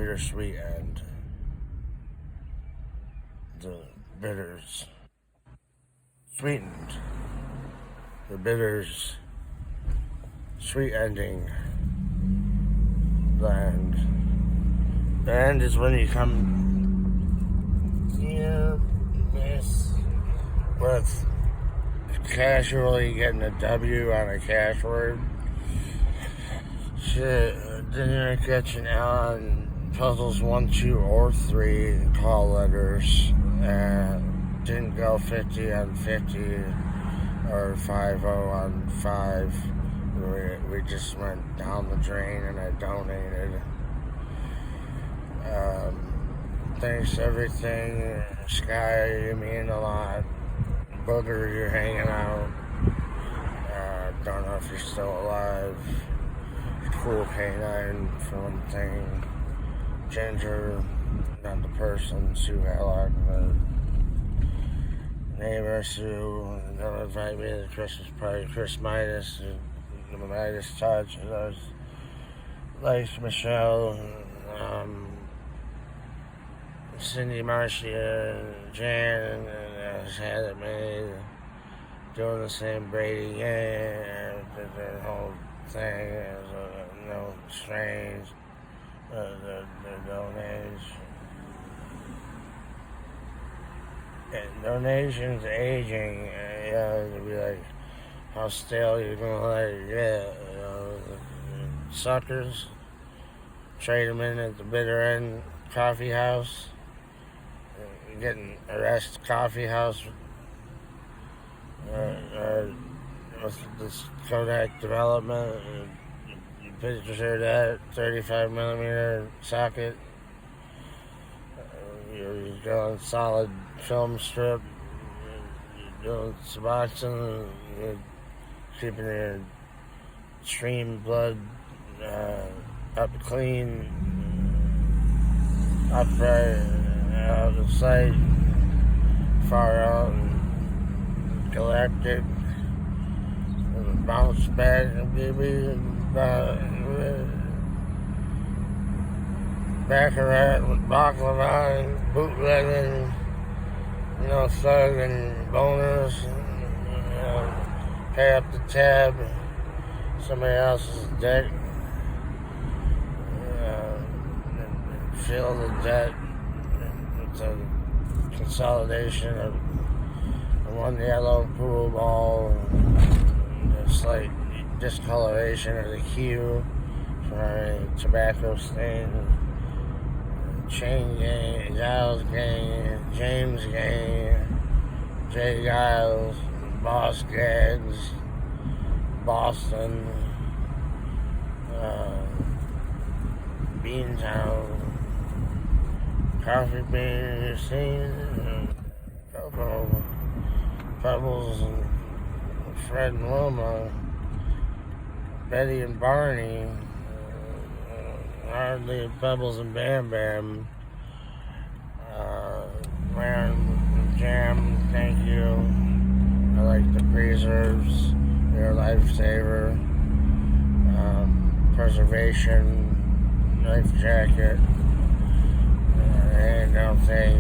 bittersweet end. The bitters sweetened. The bitters sweet ending. The end. The end is when you come near miss with casually getting a W on a cash word. Shit, didn't catch an L on puzzles 1, 2, or 3 call letters. Didn't go 50 on 50 or 50 on 5. We just went down the drain and I donated. Thanks to everything. Sky, you mean a lot. Booger, you're hanging out. Don't know if you're still alive. Cool canine for one thing. Ginger, not the person. Sue Hallock, the neighbor Sue. Don't invite me to the Christmas party. Chris Midas, the Midas touch. Those likes Michelle. Cindy Marcia, Jan, has had it made, doing the same Brady, the whole thing, no strange, the donations aging, it'd be like, how stale you're gonna let it get, suckers, trade them in at the bitter end coffee house. Getting arrested coffee house with this Kodak development. You picture that 35mm socket. You're going solid film strip. You're doing Suboxone. You're keeping your stream blood up clean, upright. Out of sight, far out, and galactic, and bounce back, and baby, Baccarat with baklava and bootlegging, thug and boners, pay up the tab, somebody else's debt, fill the debt. It's a consolidation of one yellow pool ball, a slight discoloration of the hue from a tobacco stain. Chain gang, Giles gang, James gang, Jay Giles, Boss Gags, Boston, Beantown. Coffee bean, you've seen, Cocoa, Pebbles, and Fred and Wilma, Betty and Barney, Hardly, Pebbles and Bam Bam, Aaron Jam, thank you. I like the preserves, you're a lifesaver, preservation, life jacket. And no thing,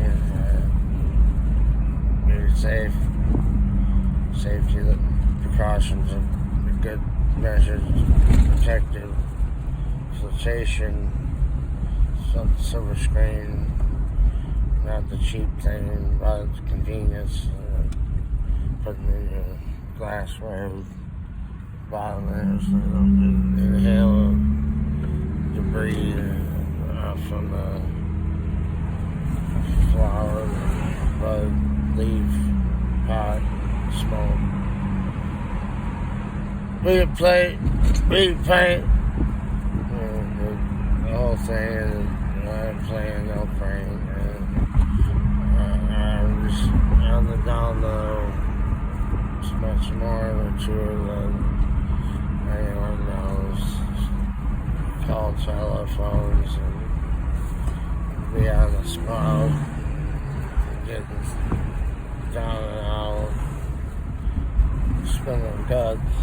be safe, safety, the precautions of good measures, protective, flotation, silver screen, not the cheap thing, but the convenience, putting the glassware bottom there so they don't inhale debris from the flower, bud, leaf, pot, smoke. Big plate, big paint. The whole thing is I'm playing no prank. I'm just on the down low. It's much more mature than anyone knows. Call telephones and be on the spot. Getting down and out, spilling guts,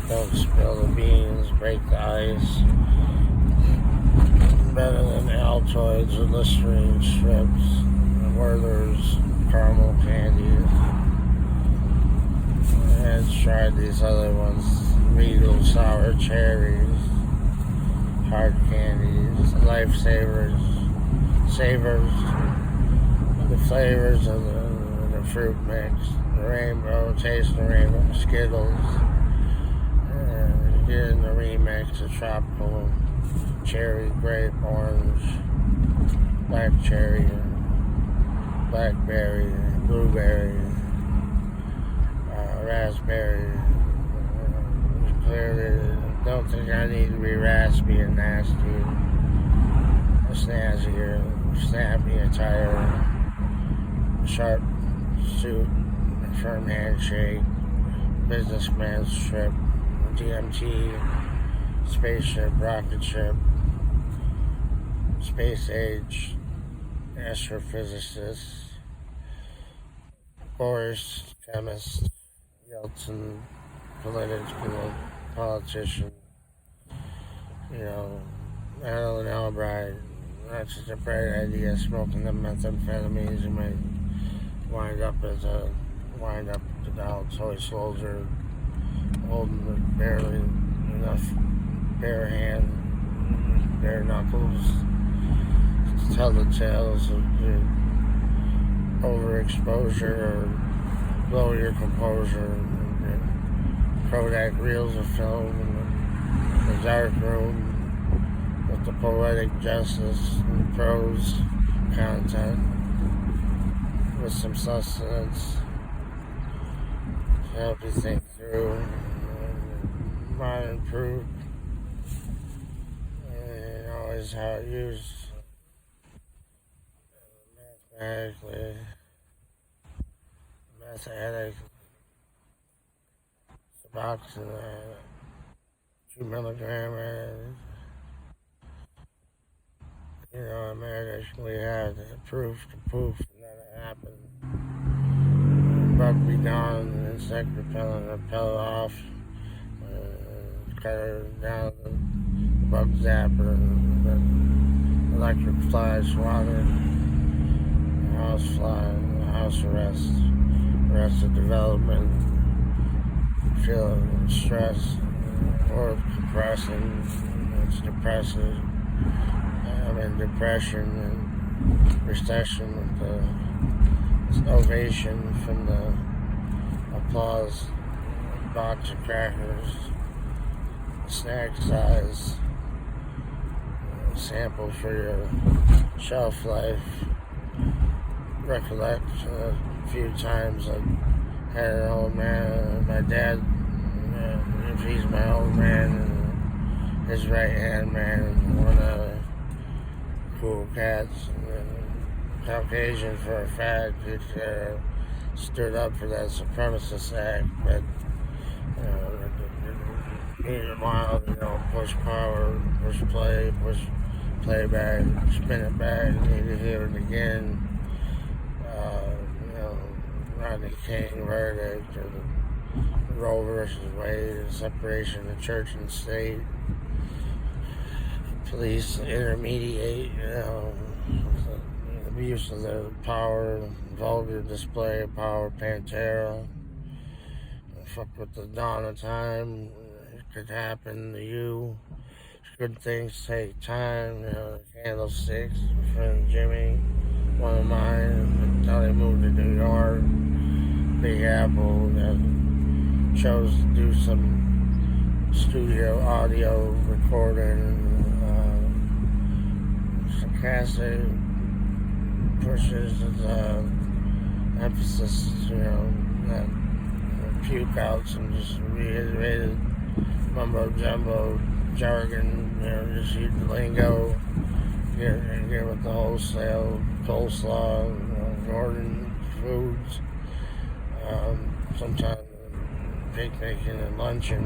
don't spill the beans, break the ice, better than Altoids or Listerine strips, and Werther's caramel candies. And tried these other ones, Regal sour cherries, hard candies, lifesavers, savers, the flavors of the fruit mix, the rainbow, taste the rainbow, Skittles, and get in the remix of tropical cherry, grape, orange, black cherry, blackberry, blueberry, raspberry. Clearly, don't think I need to be raspy and nasty, or snazzy, or snappy attire, sharp suit, firm handshake, businessman's trip, DMT, spaceship, rocket ship, space age, astrophysicist, Boris, chemist, Yeltsin, politician, Alan Albright. That's just a bright idea. Smoking the methamphetamines, you might wind up a dollar toy soldier, holding barely enough bare hand, bare knuckles to tell the tales of your overexposure or lower your composure. Kodak reels of film in the dark room with the poetic justice and prose content with some sustenance to help you think through modern proof and always how it used mathematically, box and 2 milligram and I magically had proof to proof that it happened. Bug be gone, insect repellent repel off, cut her down the bug zapper, the electric flies water, the house fly, the house arrest of development. Feeling stress or compressing, it's depressive. I'm in depression and recession with the ovation from the applause box of crackers, snack size, sample for your shelf life. Recollect a few times I had an old man, my dad, if he's my old man, and his right hand man, one of the cool cats, and Caucasian for a fact, who stood up for that supremacist act, but meanwhile, push power, push play, push playback, spin it back, need to hear it again. Rodney King verdict, or the Roe versus Wade, the separation of church and state, police intermediate, the abuse of their power, vulgar display of power, Pantera, fuck with the dawn of time, it could happen to you, good things take time, candlesticks, my friend Jimmy, one of mine, until he moved to New York, Big Apple, chose to do some studio audio recording, sarcastic pushes the emphasis, not puke outs and just reiterated mumbo jumbo jargon, just use the lingo, get with the wholesale coleslaw, Gordon foods, sometimes picnicking and lunching,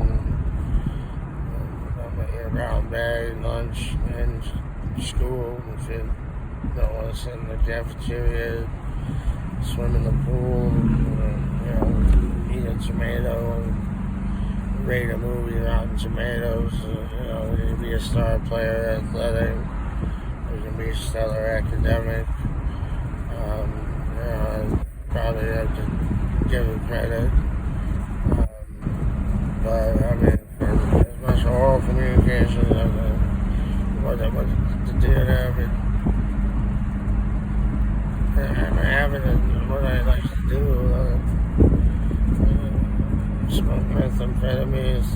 a brown bag, lunch, and school. If you don't want to sit in the cafeteria, swim in the pool, eat a tomato, and rate a movie Rotten Tomatoes, be a star player, athletic, you can be a stellar academic. Probably have to give him credit. But I mean, for as much oral communication as what to do there, but I'm having what I like to do. Smoke methamphetamines,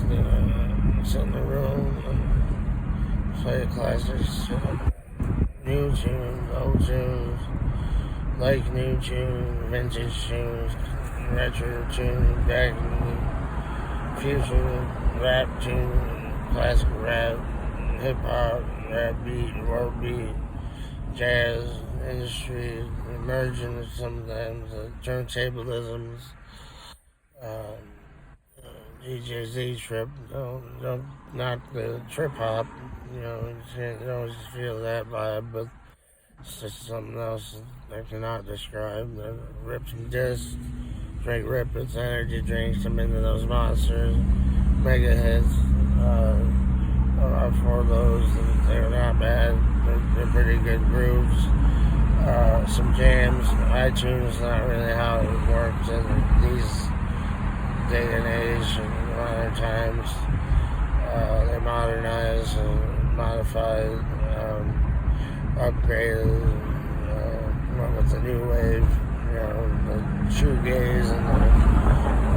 sit in the room, play classics, new tunes, old tunes, like new tunes, vintage tunes, retro tunes, back in the future, rap tune, classic rap, hip hop, rap beat, world beat, jazz, industry, emerging sometimes, turntablisms, DJ Z trip, don't not the trip hop, you can't always feel that vibe, but it's just something else I cannot describe. Rip some discs, drink Rippets, energy drinks, I'm into those monsters, mega hits, for those, they're not bad, they're pretty good grooves. Some jams, iTunes, not really how it works in these day and age and modern times. They modernized and modified, upgraded, went with the new wave, the shoegaze and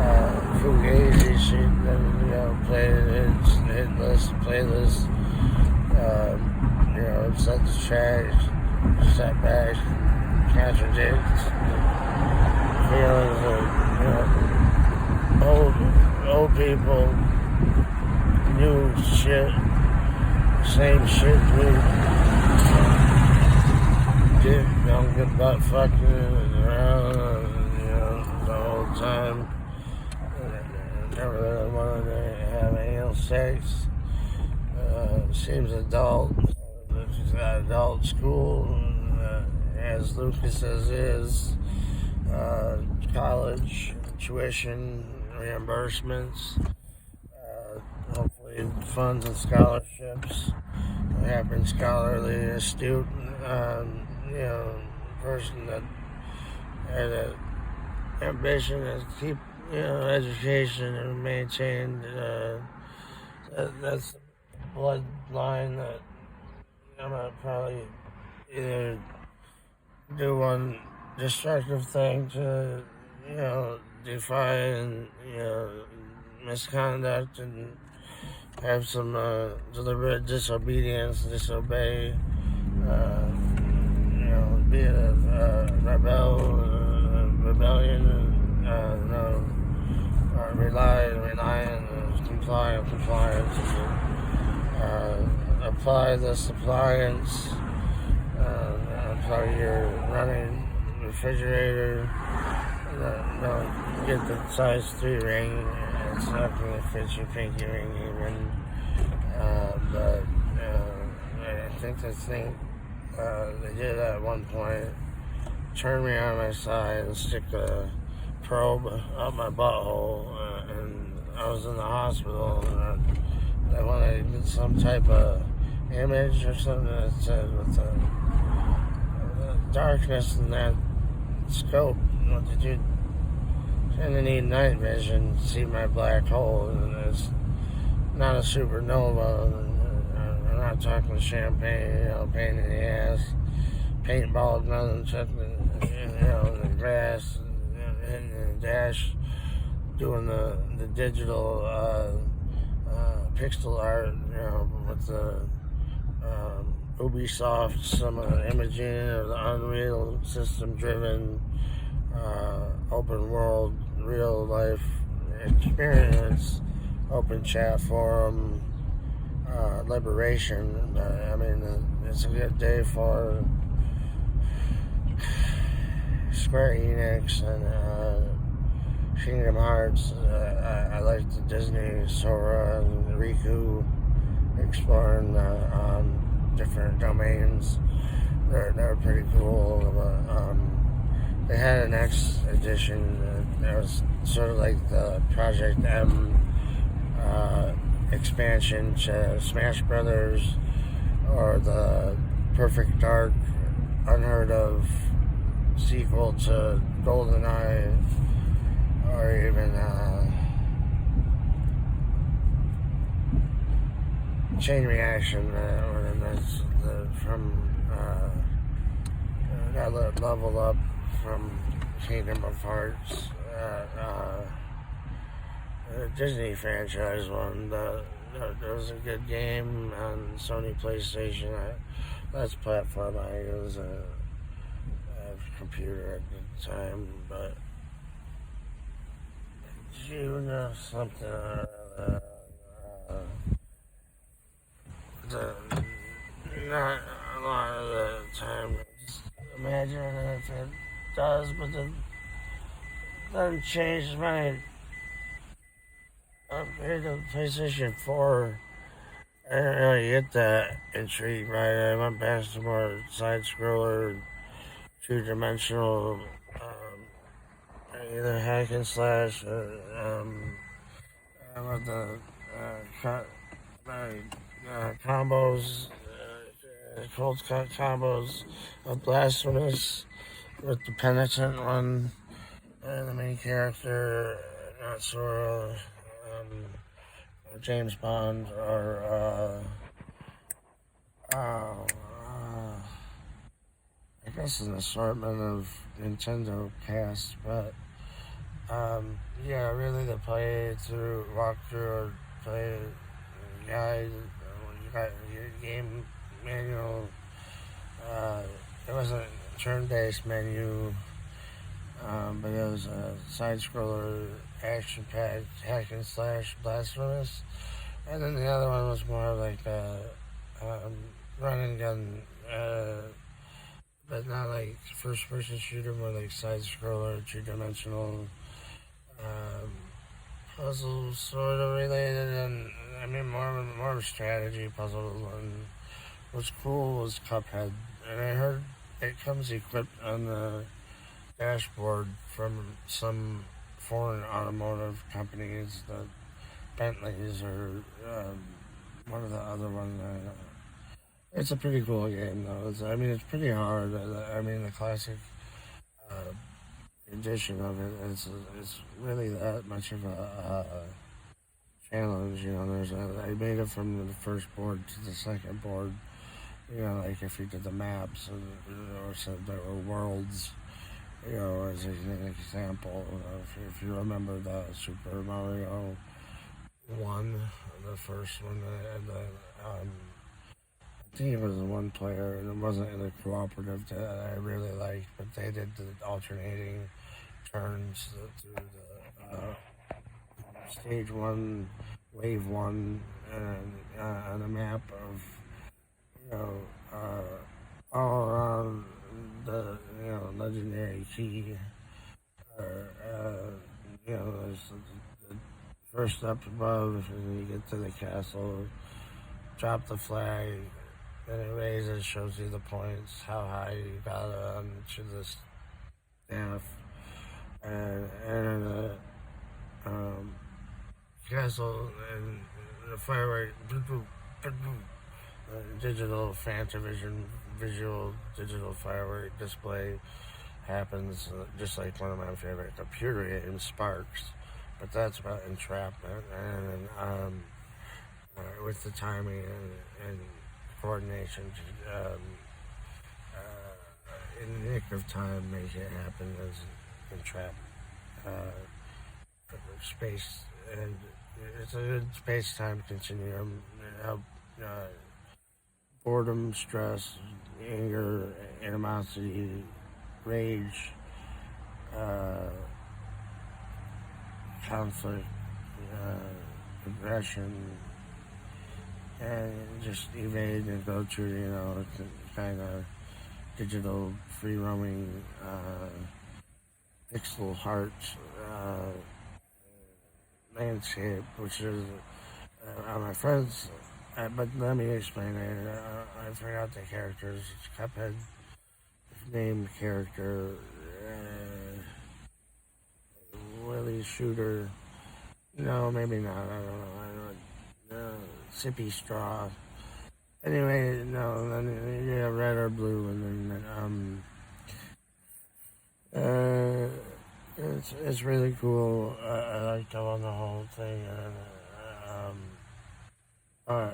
the fugazi shit, played hit list, playlist, set the track, set back, contradicts feelings of, old people, new shit, same shit we did, don't get butt fucking around, the whole time. Never really wanted to have anal sex. Seems adult. She's got adult school, as Lucas says, is college tuition reimbursements, hopefully funds and scholarships. I have been scholarly, astute, person that had an ambition to keep, education and maintain. That's the bloodline that I'm gonna probably either do one destructive thing to, defy and, misconduct and have some deliberate disobedience, disobey, be a rebellion, rely and compliance, apply the suppliance, apply your running refrigerator, get the size 3 ring, it's not going to fit your pinky ring even, but I think they did at one point turn me on my side and stick a probe up my butthole, and I was in the hospital, and I wanted to get some type of image or something that said with the darkness in that scope, what did you kind of need night vision to see my black hole, and it's not a supernova. I'm not talking champagne, pain in the ass, paintball guns, in the grass, in the dash, doing the digital pixel art, with the Ubisoft, some of the imaging of the Unreal system-driven open world, real life experience, open chat forum, liberation. I mean, it's a good day for Square Enix and Kingdom Hearts. I like the Disney Sora and Riku exploring different domains. They're pretty cool. They had an X edition that was sort of like the Project M expansion to Smash Brothers, or the Perfect Dark, unheard of sequel to GoldenEye, or even Chain Reaction, or that's from that level up from Kingdom of Hearts. Disney franchise one. That was a good game on Sony PlayStation. Last platform I used a computer at the time, but you know something. Not a lot of the time. Just imagine if it does, but then doesn't change my upgrade to PlayStation 4. I didn't really get that intrigued by it. I went back to more side scroller, two dimensional, either hack and slash or with the combos, cold cut combos of Blasphemous with the Penitent one, the main character, not Sora, James Bond, or I guess an assortment of Nintendo cast, but yeah, really the play through, walk through, or play guide, you got your game manual. It wasn't a turn-based menu, but it was a side-scroller, action-packed, hack and slash, Blasphemous, and then the other one was more like a run and gun, but not like first-person shooter, more like side-scroller, two-dimensional, puzzle sort of related, and I mean more of a strategy puzzle. And what's cool was Cuphead, and I heard it comes equipped on the dashboard from some foreign automotive companies, the Bentleys or one of the other ones. It's a pretty cool game though. It's pretty hard. I mean the classic edition of it is really that much of a challenge. You know, I made it from the first board to the second board. You know, like if you did the maps or some there were worlds. You know, as an example, if you remember the Super Mario 1, the first one, and I think it was one player, and it wasn't in a cooperative that I really liked, but they did the alternating turns through the stage 1, wave 1, and on a map of, you know, all around the, you know, legendary key, or, you know, there's the first up above, and you get to the castle, drop the flag, then it raises, shows you the points, how high you got onto the staff, and the castle, and the firework, digital Fantavision visual digital firework display happens, just like one of my favorite computer games, Sparks, but that's about entrapment, and with the timing and coordination in the nick of time, make it happen as entrap space, and it's a good space-time continuum. Boredom, stress, anger, animosity, rage, conflict, aggression, and just evade and go through, you know, kind of digital free roaming, pixel heart landscape, which is my friends. But let me explain it. I forgot the characters. It's Cuphead named character, Willie Shooter. No, maybe not. I don't know. Sippy Straw. Anyway, no. Then you have red or blue, and then it's really cool. I like telling the whole thing, and uh,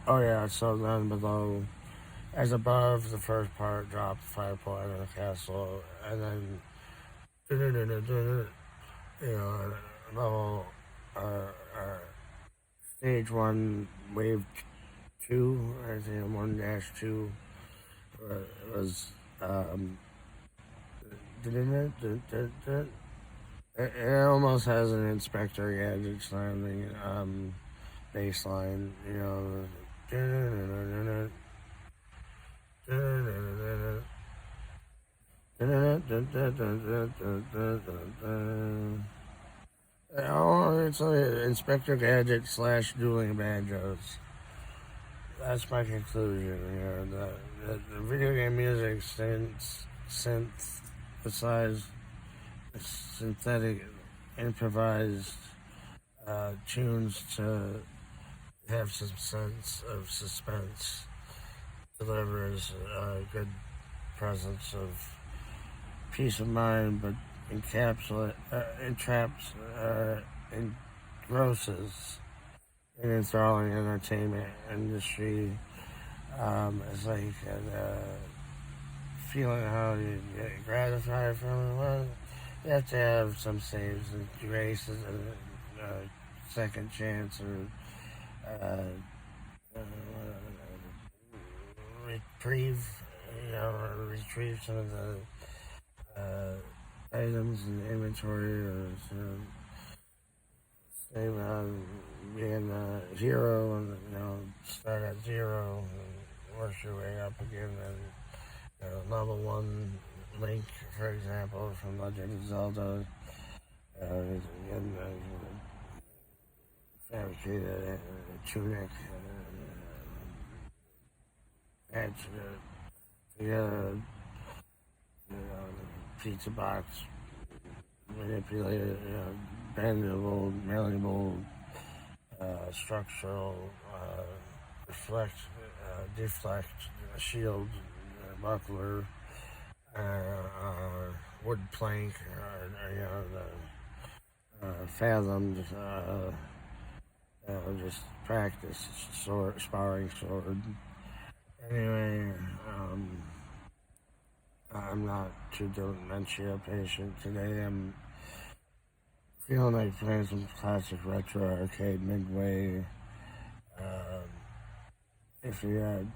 oh yeah. So then below, as above, the first part dropped 5 point in the castle, and then you know the whole uh, uh, stage one, wave two, I think 1-2 was it almost has an Inspector Gadget sounding bass line, you know. Oh, it's Inspector Gadget slash dueling banjos. That's my conclusion. You know, the video game music synthesized, synthetic, improvised tunes to have some sense of suspense, delivers a good presence of peace of mind, but entraps, engrosses an enthralling entertainment industry. It's like feeling how you get gratified from it. Well, you have to have some saves and erases and second chance or uh, reprieve, you know, or retrieve some of the items in the inventory, or save being a hero, and you know, start at zero and work your way up again. And level one Link, for example, from Legend of Zelda, and fabricated a tunic, patch together, pizza box, manipulated, bendable, malleable, structural, reflect, deflect, shield, buckler, wood plank, fathomed, just practice, sparring sword. Anyway, I'm not too dementia patient today. I'm feeling like playing some classic retro arcade midway. If you had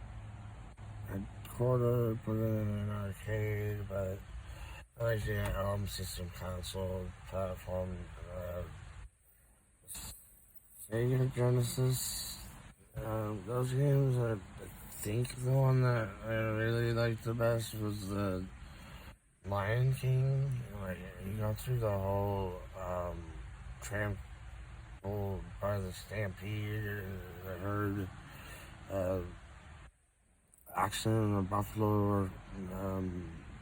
a quarter, put it in an arcade, but I like the home system console platform. Sega Genesis. Those games, I think the one that I really liked the best was the Lion King. Like, you go through the whole trampled by the stampede, the herd, oxen or buffalo or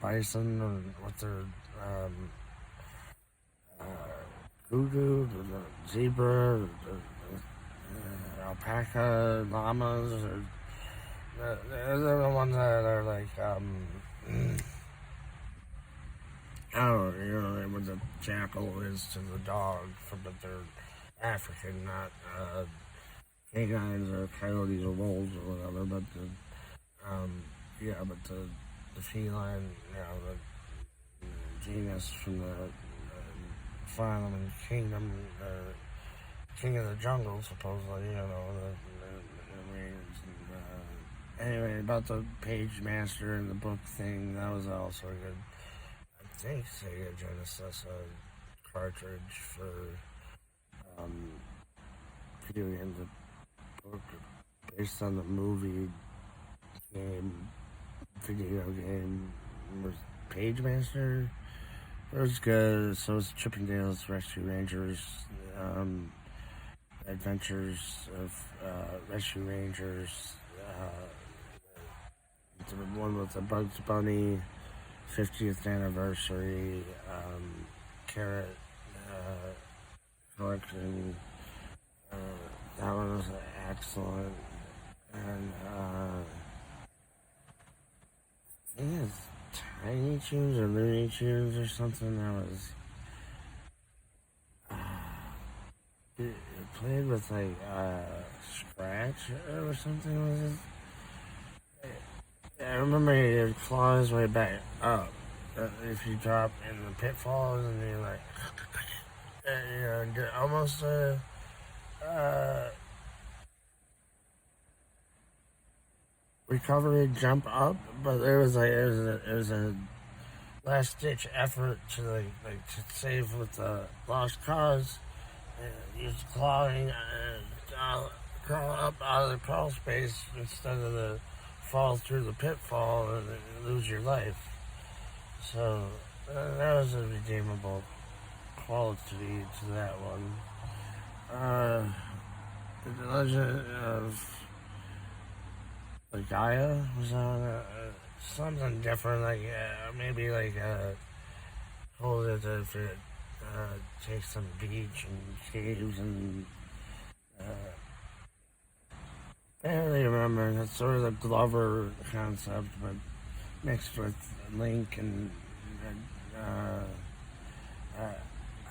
bison, or what their kudu, the zebra, the alpaca, llamas, or they're the ones that are like I don't know, you know, what the jackal is to the dog, but they're African, not canines or coyotes or wolves or whatever. But but the feline, you know, the genus from the phylum and kingdom, king of the jungle, supposedly, you know, the range. Anyway, about the page master and the book thing, that was also a good. I think Sega Genesis cartridge for video games, a book based on the movie game, video game, was Page Master. It was good. So was Chippendales Rescue Rangers, Adventures of Rescue Rangers, the one with the Bugs Bunny 50th anniversary carrot collection. That one was excellent. And Tunes or Looney Tunes or something that was. It played with like scratch or something. Was it? I remember he'd claw his way back up. If you drop in the pitfalls and you like, almost recovery jump up, but it was a last ditch effort to to save with the lost cause. Use clawing crawl up out of the crawl space instead of the fall through the pitfall and lose your life. So that was a redeemable quality to that one. The Legend of the Gaia was on something different, like maybe like hold it if it takes some beach and caves and I don't really remember. That's sort of the Glover concept, but mixed with Link and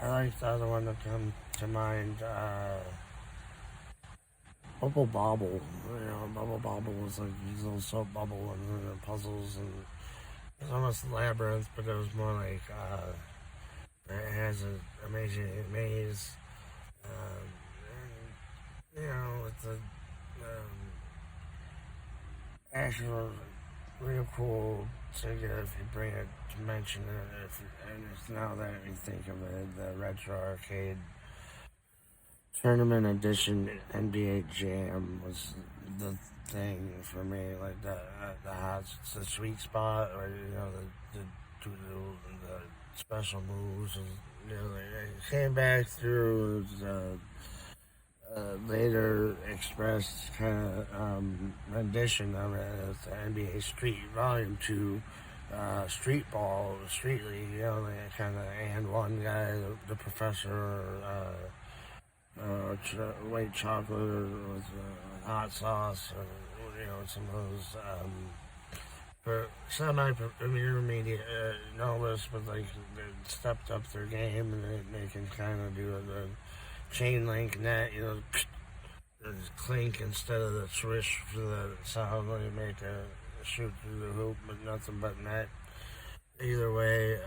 I like the other one that comes to mind. Bubble Bobble. Bubble Bobble was like these little soap bubble and puzzles and it was almost a labyrinth, but it was more like it has an amazing maze. With the actual real cool ticket if you bring it to mention it. And it's now that we think of it, the retro arcade tournament edition NBA Jam was the thing for me, like the sweet spot, or the special moves, and they came back through later expressed kind of rendition of it as the NBA Street Volume 2 Street Ball, Street League, they kind of and one guy, the professor, white chocolate with hot sauce, or some of those for semi-intermediate novice, but like they stepped up their game and they can kind of do the chain link net, clink instead of the swish for the sound when you make a shoot through the hoop, but nothing but net. Either way,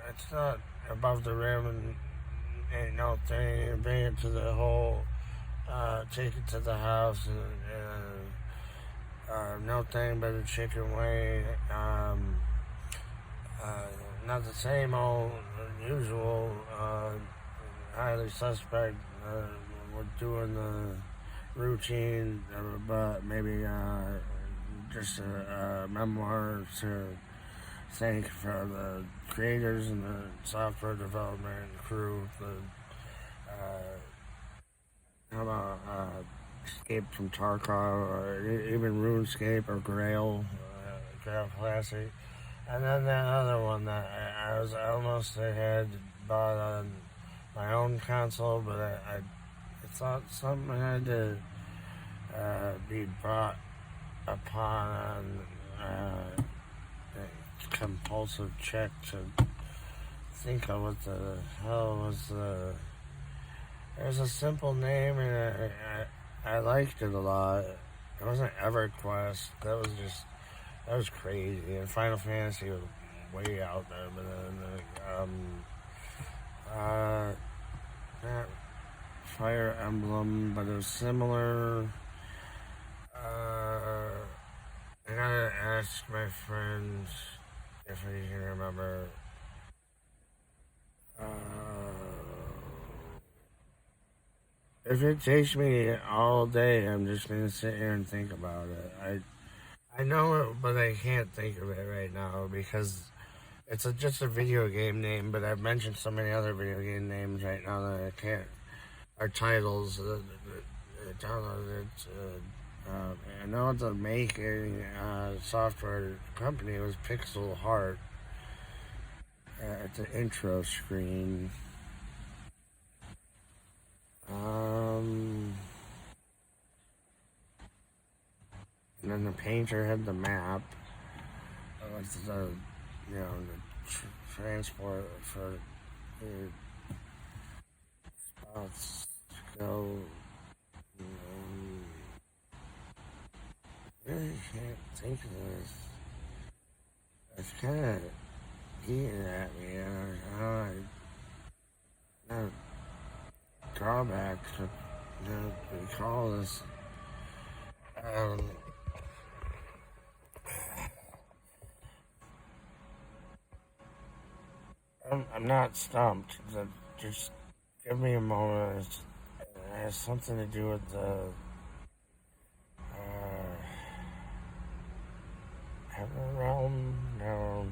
it's not above the rim and ain't no thing. Bring it to the hole, take it to the house, and no thing but a chicken wing. Not the same old usual, highly suspect. We're doing the routine, but maybe just a memoir to thank for the creators and the software development crew. How about Escape from Tarkov, or even RuneScape or Grail Classic. And then that other one that I had bought on my own console, but I thought something had to be brought upon a compulsive check to think of what the hell was the. It was a simple name, and I liked it a lot. It wasn't EverQuest. That was crazy. And Final Fantasy was way out there, but then that Fire Emblem, but it was similar. I gotta ask my friends if I can remember. If it takes me all day, I'm just gonna sit here and think about it. I know it, but I can't think of it right now because it's just a video game name. But I've mentioned so many other video game names right now that I can't. Our titles, I know the making software company was Pixel Heart at the intro screen. And then the painter had the map, with the, the transport for the spots to go. Really can't think of this. It's kind of eating at me. No drawback to recall this. I'm not stumped. Just give me a moment. It has something to do with the Heaven Realm? No.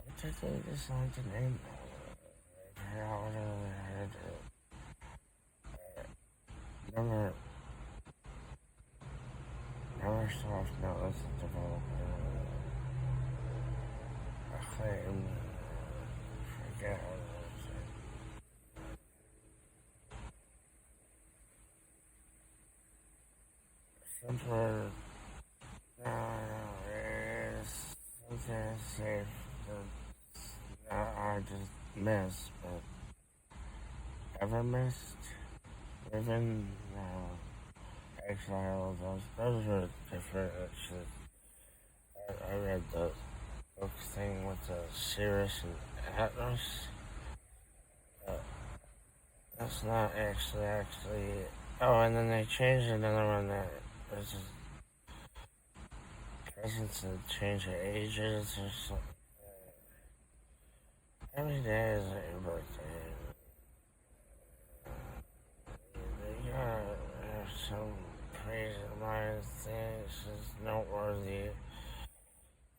I think they just like the name. Never, Neversoft, no, that's the developer. Acclaim, forget how it is. Somewhere, it's something safe that I just miss, but ever missed? Living, Exile, those were different. I read the book thing with the Cirrus and Atlas. That's not actually. Oh, and then they changed another one that was presents and change of ages or something. Every day is like your birthday. You gotta have some praise in mind things is noteworthy.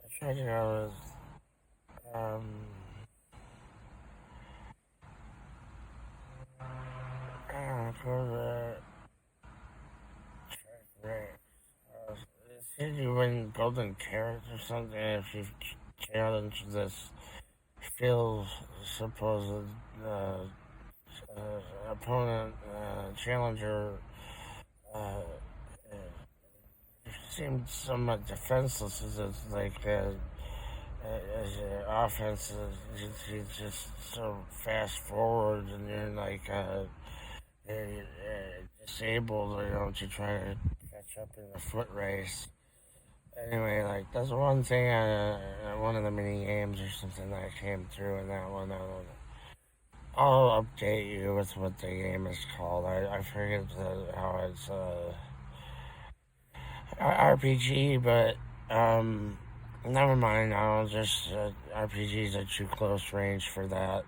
I tried to go with I don't know, go to right. It said you win golden carrots or something if you challenge this Phil's supposed opponent, challenger, seemed somewhat defenseless as it's like as your offense is just so fast forward and you're like you're disabled or don't you try to catch up in the foot race. Anyway, like that's one thing one of the mini games or something that came through in that one. I'll update you with what the game is called. I forget how it's RPG, but never mind. I'll just RPGs are too close range for that.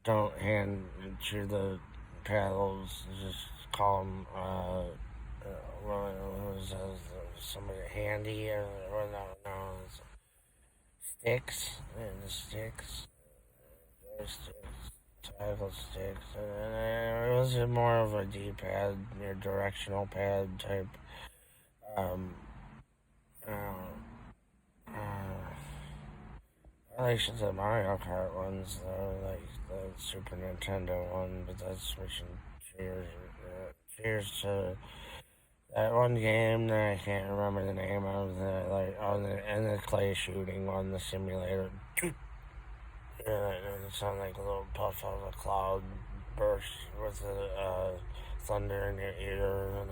Don't hand you the paddles. Just call them. What was somebody handy or no, sticks. The sticks. Toggle sticks. And it was more of a D-pad, your directional pad type. I like the Mario Kart ones though, like the Super Nintendo one, but that's switching gears. Cheers to that one game that I can't remember the name of, the clay shooting one, the simulator. It sounded like a little puff of a cloud burst with the thunder in your ear, and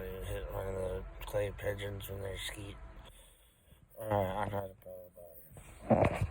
you hit one of the clay pigeons when they skeet. Alright, I gotta go. Bye.